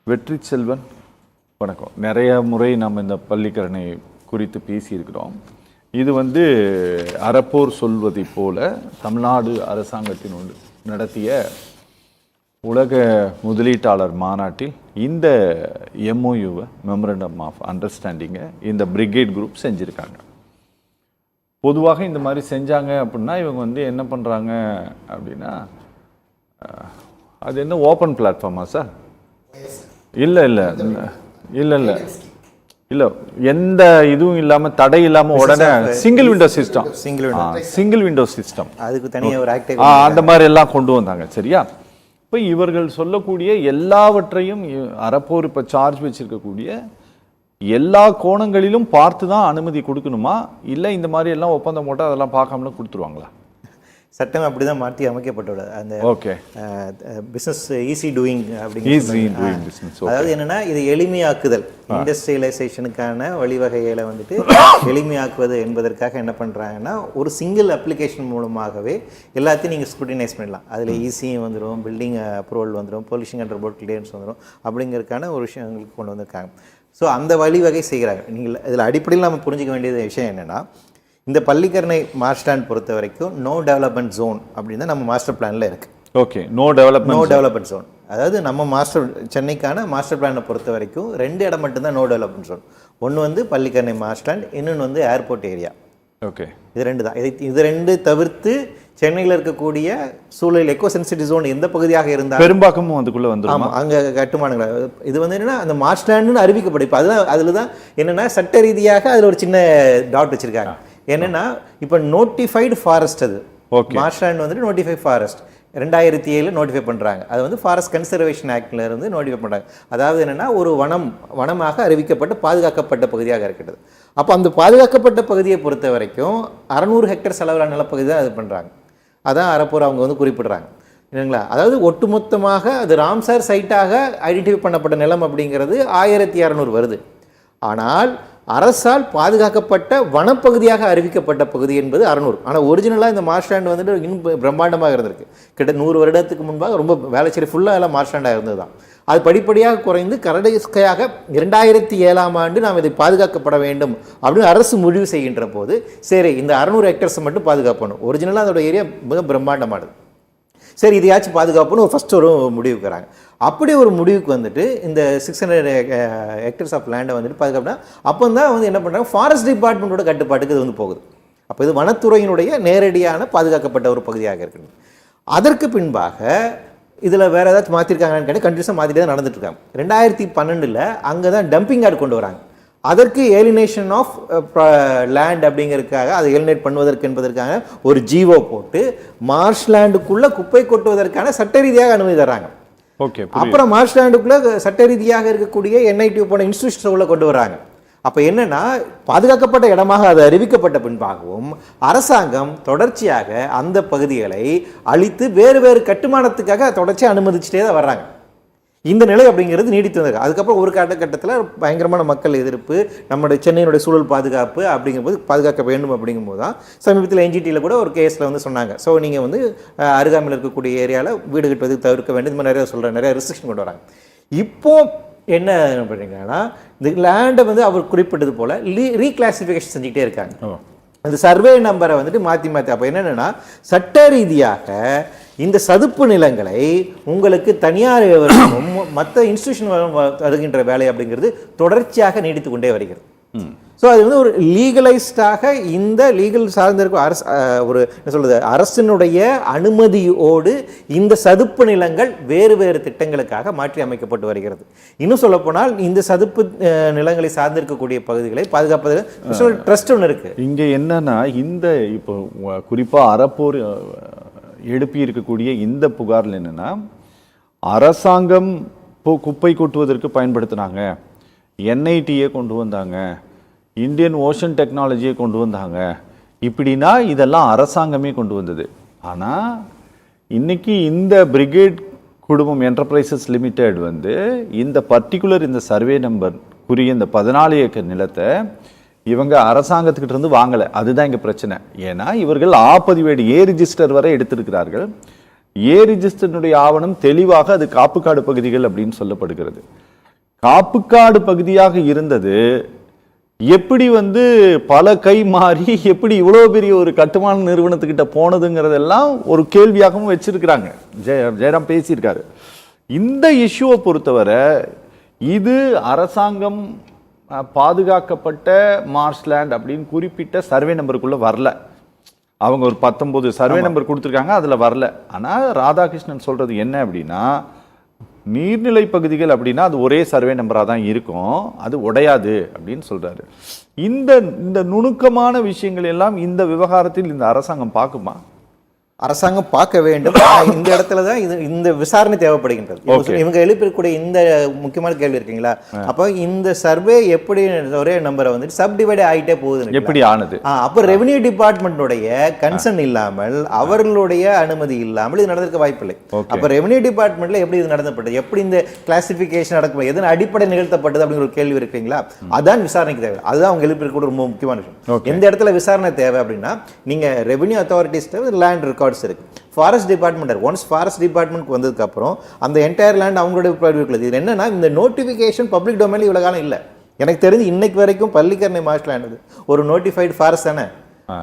வெற்றி செல்வன் வணக்கம். நிறைய முறை நம்ம இந்த பள்ளிக்கரணை குறித்து பேசியிருக்கிறோம். இது அறப்போர் சொல்வதை போல தமிழ்நாடு அரசாங்கத்தின் நடத்திய உலக முதலீட்டாளர் மாநாட்டில் இந்த எம்ஓயூவை மெமரண்டம் ஆஃப் அண்டர்ஸ்டாண்டிங்கை இந்த பிரிகேட் குரூப் செஞ்சுருக்காங்க. பொதுவாக இந்த மாதிரி செஞ்சாங்க அப்படின்னா இவங்க என்ன பண்ணுறாங்க அப்படின்னா, அது என்ன ஓப்பன் பிளாட்ஃபார்மா சார்? இல்லை இல்லை இல்லை இல்லை இல்லை எந்த இதுவும் இல்லாமல் தடை இல்லாமல் உடனே சிங்கிள் விண்டோ சிஸ்டம் அதுக்கு தனியாக ஒரு ஆக்டிவ் அந்த மாதிரி எல்லாம் கொண்டு வந்தாங்க. சரியா? இப்போ இவர்கள் சொல்லக்கூடிய எல்லாவற்றையும் அறப்போர் இப்போ சார்ஜ் வச்சிருக்கக்கூடிய எல்லா கோணங்களிலும் பார்த்து தான் அனுமதி கொடுக்கணுமா, இல்லை இந்த மாதிரி எல்லாம் ஒப்பந்தம் போட்டால் அதெல்லாம் பார்க்காமலாம் கொடுத்துருவாங்களா? சட்டம் அப்படி தான் மாற்றி அமைக்கப்பட்டுள்ளது. அந்த பிஸ்னஸ் ஈஸி டூயிங் அப்படிங்கிற, அதாவது என்னென்னா இது எளிமையாக்குதல், இண்டஸ்ட்ரியலைசேஷனுக்கான வழிவகைகளை எளிமையாக்குவது என்பதற்காக என்ன பண்ணுறாங்கன்னா, ஒரு சிங்கிள் அப்ளிகேஷன் மூலமாகவே எல்லாத்தையும் நீங்கள் ஸ்க்ரூட்டினைஸ் பண்ணலாம். அதில் ஈஸியும் வந்துடும், பில்டிங் அப்ரூவல் வந்துடும், பொல்யூஷன் கண்ட்ரோல் போர்ட் கிளியரன்ஸ் வந்துடும், அப்படிங்கிறதுக்கான ஒரு விஷயங்களுக்கு கொண்டு வந்திருக்காங்க. ஸோ அந்த வழிவகை செய்கிறாங்க. நீங்கள் இதில் அடிப்படையில் நம்ம புரிஞ்சிக்க வேண்டியது விஷயம் என்னென்னா, இந்த பள்ளிக்கரணை மார்ஸ்டாண்ட் பொறுத்த வரைக்கும் நோ டெவலப்மெண்ட் ஜோன் அப்படின்னு தான் நம்ம மாஸ்டர் பிளானில் இருக்குது. Okay, no development zone. அதாவது நம்ம சென்னைக்கான மாஸ்டர் பிளானை பொறுத்த வரைக்கும் 2 இடம் மட்டும்தான் நோ டெவலப்மெண்ட் ஜோன். ஒன்று பள்ளிக்கரணை மார்ஸ்டாண்ட், இன்னொன்று ஏர்போர்ட் ஏரியா. ஓகே, இது 2 தான். இது 2 தவிர்த்து சென்னையில் இருக்கக்கூடிய சூழல் எக்கோ சென்சிட்டிவ் ஜோன் எந்த பகுதியாக இருந்தாலும் பெரும்பாக்கமும் அதுக்குள்ளே வந்துடும். ஆமாம், அங்கே கட்டுமானங்கள் இது என்னென்னா அந்த மார்ஸ்டாண்டுன்னு அறிவிக்கப்படும். இப்போ அதுதான் அதில் தான் என்னென்னா சட்ட ரீதியாக அதில் ஒரு சின்ன டாட் வச்சுருக்காங்க. என்னன்னா இப்போ நோட்டிஃபைடு ஃபாரஸ்ட், அது மார்ஸ்டாண்ட் நோட்டிஃபைட் ஃபாரஸ்ட் 2007 நோட்டிஃபை பண்ணுறாங்க. அது ஃபாரஸ்ட் கன்சர்வேஷன் ஆக்டில் இருந்து நோட்டிஃபை பண்ணுறாங்க. அதாவது என்னென்னா ஒரு வனமாக அறிவிக்கப்பட்ட பாதுகாக்கப்பட்ட பகுதியாக இருக்கிறது. அப்போ அந்த பாதுகாக்கப்பட்ட பகுதியை பொறுத்த வரைக்கும் 600 ஹெக்டேர் செலவிலான நிலப்பகுதி தான் அது பண்ணுறாங்க. அதான் அறப்போர் அவங்க குறிப்பிடுறாங்க இல்லைங்களா. அதாவது ஒட்டுமொத்தமாக அது ராம்சார் சைட்டாக ஐடென்டிஃபை பண்ணப்பட்ட நிலம் அப்படிங்கிறது 1600 வருது. ஆனால் அரசால் பாதுகாக்கப்பட்ட வனப்பகுதியாக அறிவிக்கப்பட்ட பகுதி என்பது 600. ஆனால் ஒரிஜினலாக இந்த மார்ஸ்டாண்ட் இன்னும் பிரம்மாண்டமாக இருந்திருக்கு. கிட்ட 100 வருடத்துக்கு முன்பாக ரொம்ப வேலைச்சேரி ஃபுல்லாக எல்லாம் மார்ஸ்டாண்டாக இருந்தது தான். அது படிப்படியாக குறைந்து கடைசியாக 2007ஆம் ஆண்டு நாம் இதை பாதுகாக்கப்பட வேண்டும் அப்படின்னு அரசு முடிவு செய்கின்ற போது, சரி இந்த 600 ஹெக்டர்ஸை மட்டும் பாதுகாப்பணும். ஒரிஜினலாக அதோட ஏரியா மிக பிரம்மாண்டமானது. சரி இதையாச்சும் பாதுகாப்புன்னு ஃபஸ்ட்டு ஒரு முடிவுக்குறாங்க. அப்படி ஒரு முடிவுக்கு இந்த 600 ஹெக்டர்ஸ் ஆஃப் லேண்டை பாதுகாப்புனா அப்போ தான் என்ன பண்ணுறாங்க, ஃபாரஸ்ட் டிபார்ட்மெண்ட்டோட கட்டுப்பாட்டுக்கு இது போகுது. அப்போ இது வனத்துறையினுடைய நேரடியான பாதுகாக்கப்பட்ட ஒரு பகுதியாக இருக்குது. அதற்கு பின்பாக இதில் வேறு ஏதாச்சும் மாற்றிருக்காங்கன்னு கேட்டால் கண்டினியூஸாக மாற்றிட்டு தான் நடந்துட்டுருக்காங்க. 2012 அங்கே தான் டம்பிங் யார்டு கொண்டு வராங்க. அதற்கு ஏலினேஷன் ஆஃப் லேண்ட் அப்படிங்கிறதுக்காக, அதை ஏலினேட் பண்ணுவதற்கு என்பதற்காக ஒரு ஜீவோ போட்டு மார்ஷ்லேண்டுக்குள்ளே குப்பை கொட்டுவதற்கான சட்ட ரீதியாக அனுமதி தர்றாங்க. ஓகே, அப்புறம் மார்ஷ்லேண்டுக்குள்ளே சட்ட ரீதியாக இருக்கக்கூடிய என்ஐடி போன இன்ஸ்டியூஷன் உள்ள கொண்டு வராங்க. அப்போ என்னன்னா, பாதுகாக்கப்பட்ட இடமாக அது அறிவிக்கப்பட்ட பின்பாகவும் அரசாங்கம் தொடர்ச்சியாக அந்த பகுதிகளை அழித்து வேறு வேறு கட்டுமானத்துக்காக தொடர்ச்சியாக அனுமதிச்சுட்டே தான் வர்றாங்க. இந்த நிலை அப்படிங்கிறது நீடித்து வந்திருக்கு. அதுக்கப்புறம் ஒரு காலகட்டத்தில் பயங்கரமான மக்கள் எதிர்ப்பு, நம்மளுடைய சென்னையினுடைய சூழல் பாதுகாப்பு அப்படிங்கும்போது பாதுகாக்க வேண்டும் அப்படிங்கும்போது தான் சமீபத்தில் என்ஜிடியில் கூட ஒரு கேஸில் சொன்னாங்க. ஸோ நீங்கள் அருகாமையில் இருக்கக்கூடிய ஏரியாவில் வீடு கட்டுவதுக்கு தவிர்க்க வேண்டும், இந்த மாதிரி நிறைய சொல்கிறாங்க, நிறைய ரெஸ்ட்ரிக்ஷன் கொண்டு வராங்க. இப்போ என்ன பண்ணுறீங்கன்னா, இந்த லேண்டை அவர் குறிப்பிட்டது போல் ரீகிளாசிஃபிகேஷன் செஞ்சுக்கிட்டே இருக்காங்க. அந்த சர்வே நம்பரை மாற்றி அப்போ என்னென்னா, சட்ட ரீதியாக இந்த சதுப்பு நிலங்களை உங்களுக்கு தனியார் மற்ற இன்ஸ்டிடியூஷன் வருகின்ற வேலை அப்படிங்கிறது தொடர்ச்சியாக நீடித்து கொண்டே வருகிறது. ஸோ அது ஒரு லீகலைஸ்டாக இந்த லீகல் சார்ந்திருக்கும் ஒரு என்ன சொல்றது, அரசினுடைய அனுமதியோடு இந்த சதுப்பு நிலங்கள் வேறு வேறு திட்டங்களுக்காக மாற்றி அமைக்கப்பட்டு வருகிறது. இன்னும் சொல்லப்போனால் இந்த சதுப்பு நிலங்களை சார்ந்திருக்கக்கூடிய பகுதிகளை பாதுகாப்பதில் ட்ரஸ்ட் ஒன்று இருக்கு. இங்கே என்னன்னா, இந்த இப்போ குறிப்பாக அறப்போர் எழுப்பி இருக்கக்கூடிய இந்த புகாரில் என்னன்னா, அரசாங்கம் குப்பை கொட்டுவதற்கு பயன்படுத்தினாங்க, என்ஐடியை கொண்டு வந்தாங்க, இந்தியன் ஓஷன் டெக்னாலஜியை கொண்டு வந்தாங்க, இப்படின்னா இதெல்லாம் அரசாங்கமே கொண்டு வந்தது. ஆனால் இன்னைக்கு இந்த பிரிகேட் குடும்பம் என்டர்பிரைசஸ் லிமிடெட் இந்த பர்டிகுலர் இந்த சர்வே நம்பர் குறிய இந்த 14 ஏக்கர் நிலத்தை இவங்க அரசாங்கத்துக்கிட்ட இருந்து வாங்கலை. அதுதான் இங்கே பிரச்சனை. ஏன்னா இவர்கள் ஆப்பதிவேடு ஏ ரிஜிஸ்டர் வரை எடுத்திருக்கிறார்கள். ஏ ரிஜிஸ்டருடைய ஆவணம் தெளிவாக அது காப்புக்காடு பகுதிகள் அப்படின்னு சொல்லப்படுகிறது. காப்புக்காடு பகுதியாக இருந்தது எப்படி வந்து பல கை மாறி எப்படி இவ்வளவு பெரிய ஒரு கட்டுமான நிறுவனத்துக்கிட்ட போனதுங்கிறதெல்லாம் ஒரு கேள்வியாகவும் வச்சிருக்கிறாங்க. ஜெயராம் பேசியிருக்காரு. இந்த இஷ்யூவை பொறுத்தவரை இது அரசாங்கம் பாதுகாக்கப்பட்ட மார்ஷ்லேண்ட் அப்படின்னு குறிப்பிட்ட சர்வே நம்பருக்குள்ள வரல. அவங்க ஒரு 19 சர்வே நம்பர் கொடுத்துருக்காங்க, அதில் வரல. ஆனால் ராதாகிருஷ்ணன் சொல்றது என்ன அப்படின்னா, நீர்நிலை பகுதிகள் அப்படின்னா அது ஒரே சர்வே நம்பராக தான் இருக்கும், அது உடையாது அப்படின்னு சொல்றாரு. இந்த நுணுக்கமான விஷயங்கள் எல்லாம் இந்த விவகாரத்தில் இந்த அரசாங்கம் பார்க்குமா? அரசாங்கம் பார்க்க வேண்டும். இந்த இடத்துல தான் இந்த விசாரணை தேவைப்படுகின்றது. இவங்க எழுப்பிக்கூடிய இந்த முக்கியமான கேள்வி இருக்கீங்களா, அப்போ இந்த சர்வே எப்படி ஒரே நம்பரை வந்து சப் டிவைட் ஆகிட்டே போகுது, எப்படி ஆனது? அப்போ ரெவென்யூ டிபார்ட்மெண்ட்டுடைய கன்சர்ன் இல்லாமல், அவர்களுடைய அனுமதி இல்லாமல் இது நடந்திருக்க வாய்ப்பில்லை. அப்போ ரெவென்யூ டிபார்ட்மெண்ட்ல எப்படி இது நடந்தப்பட்டது, எப்படி இந்த கிளாசிபிகேஷன் நடக்கும், எதன் அடிப்படை நிகழ்த்தப்பட்டது அப்படிங்கிற ஒரு கேள்வி இருக்கீங்களா, அதான் விசாரணைக்கு தேவை. அதுதான் அவங்க எழுப்பிக்கூடிய ரொம்ப முக்கியமான விஷயம். எந்த இடத்துல விசாரணை தேவை அப்படின்னா, நீங்க ரெவென்யூ அத்தாரிட்டிஸ் லேண்ட் ரெக்கார்ட்ஸ் இருக்கு, forest department once forest department வந்ததுக்கு அப்புறம் அந்த என்டையர் லேண்ட் அவங்களுடைய ப்ரைவேட். இது என்னன்னா, இந்த நோட்டிஃபிகேஷன் பப்ளிக் டொமைன்ல இவ்வளவு காலம் இல்லை. எனக்கு தெரிஞ்சு இன்னைக்கு வரைக்கும் பள்ளிக்கரணை மார்ஷ் லேண்ட் ஒரு நோட்டிஃபைடு ஃபாரஸ்ட் தானே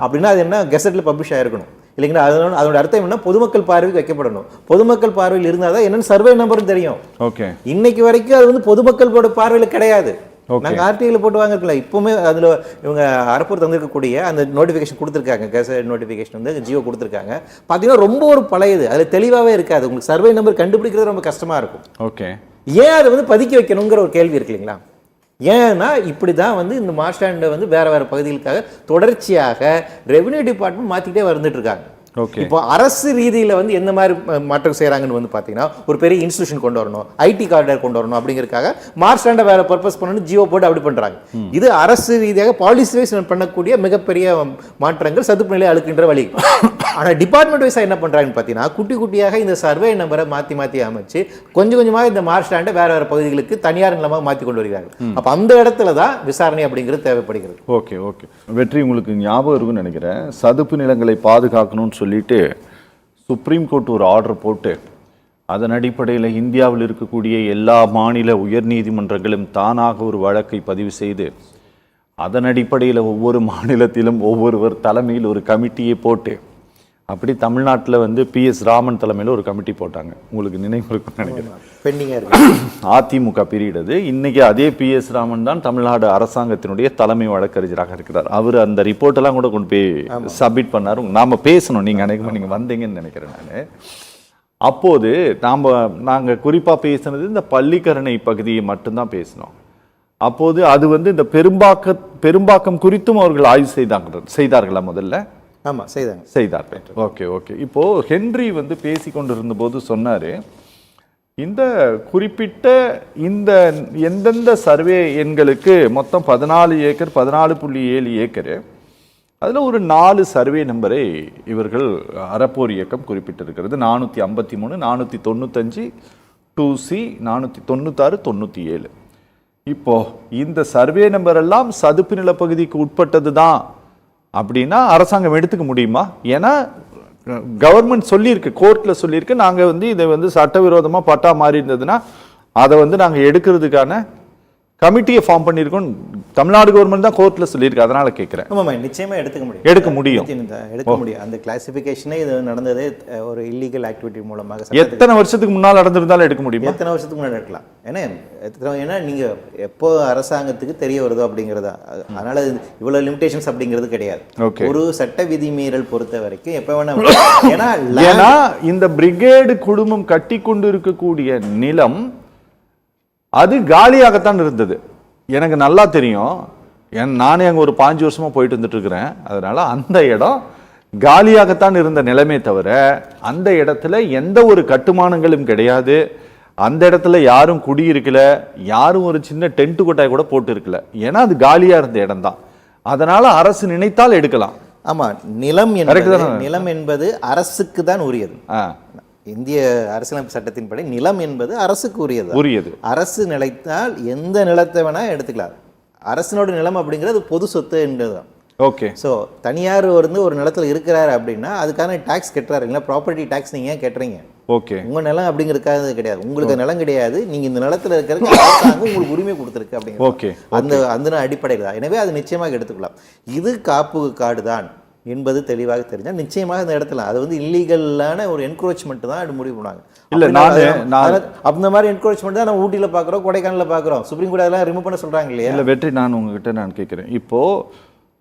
அப்படின்னா அது என்ன கெசட்ல பப்ளிஷ் ஆயிருக்கணும் இல்லைங்களா? அதோட அர்த்தம் என்ன, பொதுமக்கள் பார்வைக்கு வைக்கப்படணும். பொதுமக்கள் பார்வையில் இருந்தால் தான் என்னன்னு சர்வே நம்பரும் தெரியும். ஓகே, இன்னைக்கு வரைக்கும் அது வந்து பொதுமக்களோட பார்வையில் கிடையாது. நாங்கள் ஆர்டிஐல போட்டு வாங்கிருக்கல, இப்பவுமே அதில் இவங்க அரப்பூர் தந்திருக்கக்கூடிய அந்த நோட்டிஃபிகேஷன் கொடுத்துருக்காங்க, கெசட் நோட்டிஃபிகேஷன் வந்து ஜியோ கொடுத்துருக்காங்க. பார்த்தீங்கன்னா ரொம்ப ஒரு பழையது, அதில் தெளிவாகவே இருக்காது. உங்களுக்கு சர்வே நம்பர் கண்டுபிடிக்கிறது ரொம்ப கஷ்டமாக இருக்கும். ஓகே, ஏன் அதை வந்து பதுக்கி வைக்கணுங்கிற ஒரு கேள்வி இருக்கு இல்லைங்களா? ஏன்னா இப்படி தான் வந்து இந்த மார்ஷ்லேண்டை வந்து வேற வேற பகுதிகளுக்காக தொடர்ச்சியாக ரெவென்யூ டிபார்ட்மெண்ட் மாற்றிக்கிட்டே வந்துட்டு இருக்காங்க. இப்போ அரசு ரீதியில் வந்து எந்த மாதிரி மாற்றம் செய்யறாங்கன்னு வந்து பார்த்தீங்கன்னா, ஒரு பெரிய இன்ஸ்டிடியூஷன் கொண்டு வரணும், ஐடி கார்டர் கொண்டு வரணும் அப்படிங்கிறதுக்காக மார்ஷ்லேண்டை வேற பர்பஸ் பண்ணணும், ஜியோ போட்டு அப்படி பண்றாங்க. இது அரசு ரீதியாக பாலிசி வைஸ் பண்ணக்கூடிய மிகப்பெரிய மாற்றங்கள், சதுப்பு நிலை அழுக்கின்ற வழி. ஆனால் டிபார்ட்மெண்ட் வைஸாக என்ன பண்றாங்கன்னு பார்த்தீங்கன்னா, குட்டி குட்டியாக இந்த சர்வே நம்பரை மாற்றி மாற்றி அமைச்சு கொஞ்சம் கொஞ்சமாக இந்த மார்ஷ்லேண்டை வேற வேற பகுதிகளுக்கு தனியார் நிலமாக மாற்றி கொண்டு வருகிறார்கள். அப்போ அந்த இடத்துல தான் விசாரணை அப்படிங்கிறது தேவைப்படுகிறது. ஓகே ஓகே வெற்றி, உங்களுக்கு ஞாபகம் இருக்குன்னு நினைக்கிறேன், சதுப்பு நிலங்களை பாதுகாக்கணும்னு சொல்லிட்டு சுப்ரீம் கோர்ட் ஒரு ஆர்டர் போட்டு அதன் அடிப்படையில் இந்தியாவில் இருக்கக்கூடிய எல்லா மாநில உயர் நீதிமன்றங்களும் தானாக ஒரு வழக்கை பதிவு செய்து அதன் அடிப்படையில் ஒவ்வொரு மாநிலத்திலும் ஒவ்வொருவர் தலைமையில் ஒரு கமிட்டியை போட்டு, அப்படி தமிழ்நாட்டில் வந்து PS ராமன் தலைமையில் ஒரு கமிட்டி போட்டாங்க. உங்களுக்கு நினைவு இருக்குன்னு நினைக்கிறேன், அதிமுக பீரியட் அது. இன்னைக்கு அதே PS ராமன் தான் தமிழ்நாடு அரசாங்கத்தினுடைய தலைமை வழக்கறிஞராக இருக்கிறார். அவர் அந்த ரிப்போர்ட் எல்லாம் கூட கொண்டு போய் சப்மிட் பண்ணார். நாம பேசணும், நீங்க அனைவரும் நீங்க வந்தீங்கன்னு நினைக்கிறேன் நான். அப்போது நாங்கள் குறிப்பாக பேசினது இந்த பள்ளிக்கரணை பகுதியை மட்டும்தான் பேசினோம். அப்போது அது வந்து இந்த பெரும்பாக்கம் குறித்தும் அவர்கள் ஆய்வு செய்தார்களா முதல்ல? ஆமாம், செய்தார்கள். ஓகே ஓகே இப்போ ஹென்றி வந்து பேசி கொண்டிருந்த போது சொன்னார், இந்த குறிப்பிட்ட இந்த எந்தெந்த சர்வே எண்களுக்கு மொத்தம் 14 ஏக்கர் 14.7 ஏக்கரு, அதில் ஒரு 4 சர்வே நம்பரை இவர்கள் அறப்போர் இயக்கம் குறிப்பிட்டிருக்கிறது. 453, 495, 2C, 496, 97. இப்போ இந்த சர்வே நம்பர் எல்லாம் சதுப்பு நில பகுதிக்கு உட்பட்டது தான் அப்படின்னா அரசாங்கம் எடுத்துக்க முடியுமா? ஏன்னா கவர்மெண்ட் சொல்லியிருக்கு, கோர்ட்டில் சொல்லியிருக்கு, நாங்கள் வந்து இதை வந்து சட்டவிரோதமாக பட்டா மாறி இருந்ததுன்னா அதை வந்து நாங்கள் எடுக்கிறதுக்கான கமிட்டியை ஃபார்ம் பண்ணியிருக்கோம். தமிழ்நாடு கவர்மெண்ட் தான் கோர்ட்டில் சொல்லியிருக்கு. அதனால கேட்குறேன். ஆமாம், நிச்சயமாக எடுக்க முடியும். அந்த கிளாசிஃபிகேஷனே இது நடந்ததே ஒரு இல்லீகல் ஆக்டிவிட்டி மூலமாக. எத்தனை வருஷத்துக்கு முன்னால் நடந்திருந்தாலும் எடுக்க முடியும்? எத்தனை வருஷத்துக்கு முன்னாடி எடுக்கலாம். ஏன்னா நீங்கள் எப்போ அரசாங்கத்துக்கு தெரிய வருதோ அப்படிங்கிறதா, அதனால இவ்வளோ லிமிடேஷன்ஸ் அப்படிங்கிறது கிடையாது. ஒரு சட்ட விதிமீறல் பொறுத்த வரைக்கும் எப்போ வேணா, ஏன்னா இந்த பிரிகேடு குடும்பம் கட்டி கொண்டு இருக்கக்கூடிய நிலம் அது காலியாகத்தான் இருந்தது. எனக்கு நல்லா தெரியும், நானே அங்கே ஒரு 5 வருஷமா போயிட்டு வந்துட்டு இருக்கிறேன். அதனால அந்த இடம் காலியாகத்தான் இருந்த நிலைமை தவிர அந்த இடத்துல எந்த ஒரு கட்டுமானங்களும் கிடையாது. அந்த இடத்துல யாரும் குடியிருக்கல, யாரும் ஒரு சின்ன டென்ட் கொட்டாய் கூட போட்டு இருக்கல. ஏன்னா அது காலியா இருந்த இடம் தான். அதனால அரசு நினைத்தால் எடுக்கலாம். ஆமா, நிலம் என்பது அரசுக்கு தான் உரியது. இந்திய அரசியலமைப்பு சட்டத்தின்படி நிலம் என்பது அரசுக்கு உரியது. அரசு நிலைத்தால் எந்த நிலத்தை வேணா எடுத்துக்கலாம். அரசினோட நிலம் அப்படிங்கிறது பொது சொத்து என்றதுதான். ஓகே, ஸோ தனியார் வந்து ஒரு நிலத்தில் இருக்கிறாரு அப்படின்னா அதுக்கான டாக்ஸ் கட்டுறாரு இல்லைன்னா ப்ராப்பர்ட்டி டாக்ஸ் நீங்கள் ஏன் கட்டுறீங்க? ஓகே. உங்க நிலம் அப்படிங்கிறதுக்காக கிடையாது, உங்களுக்கு நிலம் கிடையாது, நீங்க இந்த நிலத்துல இருக்கிறது அரசாங்கம் உங்களுக்கு உரிமை கொடுத்துருக்கு அப்படிங்கிற ஓகே. அந்த அடிப்படையில் தான். எனவே அது நிச்சயமாக எடுத்துக்கலாம். இது காப்பு காடு தான் என்பது தெளிவாக தெரிஞ்சால் நிச்சயமாக இந்த இடத்துல அது வந்து இல்லீகலான ஒரு என்க்ரோச்மெண்ட் தான் அது முடிவு பண்ணாங்க. இல்ல நான் அந்த மாதிரி என்க்ரோச்மெண்ட் தான் நம்ம ஊட்டியில பார்க்குறோம், கொடைக்கானலில் பார்க்குறோம். சுப்ரீம் கோர்ட் அதெல்லாம் ரிமூவ் பண்ண சொல்றாங்க இல்லையா? இல்லை வெற்றி, நான் உங்ககிட்ட நான் கேட்குறேன், இப்போ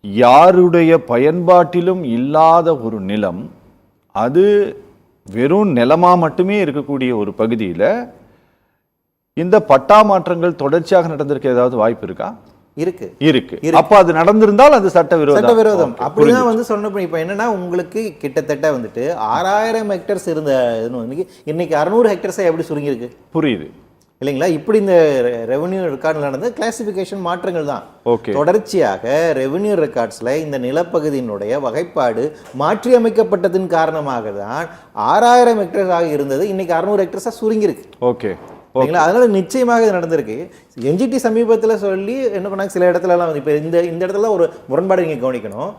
யாருடைய பயன்பாட்டிலும் இல்லாத ஒரு நிலம், அது வெறும் நிலமா மட்டுமே இருக்கக்கூடிய ஒரு பகுதியில் இந்த பட்டா மாற்றங்கள் தொடர்ச்சியாக நடந்திருக்க ஏதாவது வாய்ப்பு இருக்கா? இருக்கு. அப்ப அது நடந்திருந்தால் அது சட்டவிரோதம். அப்படிதான் வந்து சொன்னப்ப இப்ப என்னன்னா உங்களுக்கு கிட்டத்தட்ட வந்துட்டு 6000 ஹெக்டர்ஸ் இருந்த இன்னைக்கு 600 ஹெக்டர்ஸா எப்படி சுருங்கி இருக்கு? புரியுது இல்லைங்களா? இப்படி இந்த ரெவென்யூ ரெக்கார்டில் நடந்த கிளாசிஃபிகேஷன் மாற்றங்கள் தான். ஓகே. தொடர்ச்சியாக ரெவென்யூ ரெக்கார்ட்ஸ்ல இந்த நிலப்பகுதியினுடைய வகைப்பாடு மாற்றி அமைக்கப்பட்டதன் காரணமாக தான் 6000 ஹெக்டர்ஸாக இருந்தது இன்னைக்கு 600 ஹெக்டர்ஸா சுருங்கி இருக்கு. ஓகே. அதனால நிச்சயமாக இது நடந்திருக்கு. என்ஜிடி சமீபத்தில் சொல்லி என்ன பண்ணாங்க, சில இடத்துலலாம் வந்து இப்போ இந்த இடத்துல ஒரு முரண்பாடு நீங்கள் கவனிக்கணும்.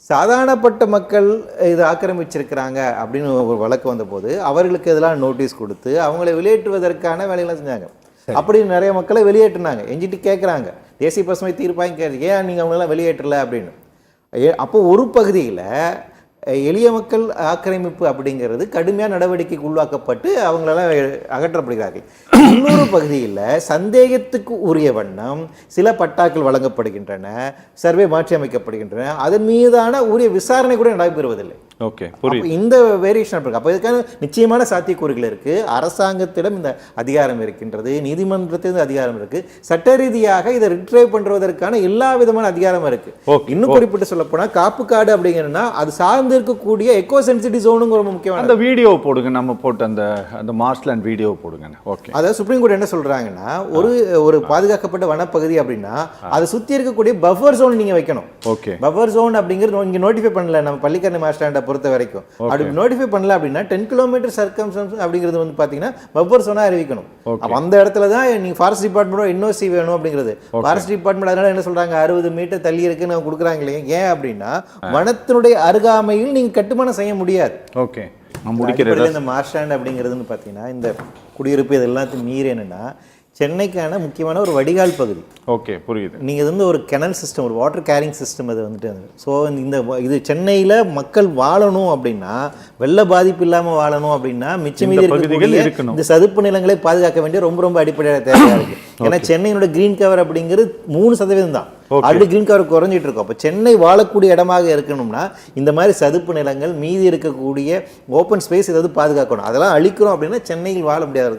சாதாரணப்பட்ட மக்கள் இதை ஆக்கிரமிச்சிருக்கிறாங்க அப்படின்னு ஒரு வழக்கு வந்தபோது அவர்களுக்கு இதெல்லாம் நோட்டீஸ் கொடுத்து அவங்களை வெளியேற்றுவதற்கான வேலையெல்லாம் செஞ்சாங்க. அப்படி நிறைய மக்களை வெளியேற்றினாங்க. என்ஜிடி கேட்குறாங்க, தேசிய பசுமை தீர்ப்பாயம் கேட்குது, ஏன் நீங்கள் அவங்களெல்லாம் வெளியேற்றலை அப்படின்னு. அப்போ ஒரு பகுதியில் எளிய மக்கள் ஆக்கிரமிப்பு அப்படிங்கிறது கடுமையான நடவடிக்கைக்கு உள்வாக்கப்பட்டு அவங்களெல்லாம் அகற்றப்படுகிறார்கள். இன்னொரு பகுதியில் சந்தேகத்துக்கு உரிய வண்ணம் சில பட்டாக்கள் வழங்கப்படுகின்றன, சர்வே மாற்றி அமைக்கப்படுகின்றன, அதன் மீதான உரிய விசாரணை கூட நடைபெறுவதில்லை. ஓகே. இந்த வேரியேஷன் இருக்கு. அப்போ இதுக்கான நிச்சயமான சாத்தியக்கூறுகள் இருக்கு. அரசாங்கத்திடம் இந்த அதிகாரம் இருக்கின்றது, நீதிமன்றத்திலும் அதிகாரம் இருக்கு, சட்ட ரீதியாக இதை ரிட்ரைவ் பண்றதற்கான எல்லா விதமான அதிகாரம் இருக்கு. இன்னும் குறிப்பிட்டு சொல்ல போனா காப்பு காடு அப்படிங்கன்னா அது சார்ந்து இருக்கக்கூடிய எக்கோ சென்சிட்டிவ் ஜோனுங்க ரொம்ப முக்கியமான. அந்த வீடியோ போடுங்க, நம்ம போட்டு அந்த மார்ஷ்லேண்ட் வீடியோ போடுங்க. ஓகே. அதாவது சுப்ரீம் கோர்ட் என்ன சொல்றாங்கன்னா, ஒரு பாதுகாக்கப்பட்ட வனப்பகுதி அப்படின்னா அதை சுத்தி இருக்கக்கூடிய பஃபர் ஜோன் நீங்க வைக்கணும். ஓகே. பஃபர் ஜோன் அப்படிங்கிறது இங்க நோட்டிஃபை பண்ணல நம்ம பள்ளிக்கரணை மாஸ்டாண்ட பொறுத்த வரைக்கும். அப்படி நோட்டிஃபை பண்ணல அப்படின்னா 10 கிலோமீட்டர் சர்க்கம்ஸ்டன்ஸ் அப்படிங்கிறது வந்து பாத்தீங்கன்னா பஃபர் ஜோனா அறிவிக்கணும். அந்த இடத்துல தான் நீங்க ஃபாரஸ்ட் டிபார்ட்மெண்டோ என்ஓசி வேணும் அப்படிங்கிறது. ஃபாரஸ்ட் டிபார்ட்மெண்ட் அதனால என்ன சொல்றாங்க, 60 மீட்டர் தள்ளி இருக்குன்னு கொடுக்குறாங்க இல்லையா? ஏன் அப்படின்னா வனத்தினுடைய அருகாமையில் நீங்க கட்டுமானம் செய்ய முடியாது. ஓகே. இந்த மார்ஷ்லாண்ட் அப்படிங்கிறதுன்னு பார்த்தீங்கன்னா இந்த குடியிருப்பு இதெல்லாத்தையும் மீறி என்னன்னா சென்னைக்கான முக்கியமான ஒரு வடிகால் பகுதி. ஓகே, புரியுது. நீங்கள் இது வந்து ஒரு கெனல் சிஸ்டம், ஒரு வாட்டர் கேரிங் சிஸ்டம் அது வந்துட்டு. ஸோ இது சென்னையில் மக்கள் வாழணும் அப்படின்னா, வெள்ள பாதிப்பு இல்லாமல் வாழணும் அப்படின்னா மிச்சம் மீதி இருக்கக்கூடிய இந்த சதுப்பு நிலங்களை பாதுகாக்க வேண்டிய ரொம்ப ரொம்ப அடிப்படையான தேவையாக இருக்குது. ஏன்னா சென்னையினோட கிரீன் கவர் அப்படிங்கிறது 3% தான். ஆல்ரெடி கிரீன் கவர் குறைஞ்சிட்டு இருக்கும். அப்போ சென்னை வாழக்கூடிய இடமாக இருக்கணும்னா இந்த மாதிரி சதுப்பு நிலங்கள், மீதி இருக்கக்கூடிய ஓப்பன் ஸ்பேஸ் ஏதாவது பாதுகாக்கணும். அதெல்லாம் அழிக்கிறோம் அப்படின்னா சென்னையில் வாழ முடியாது.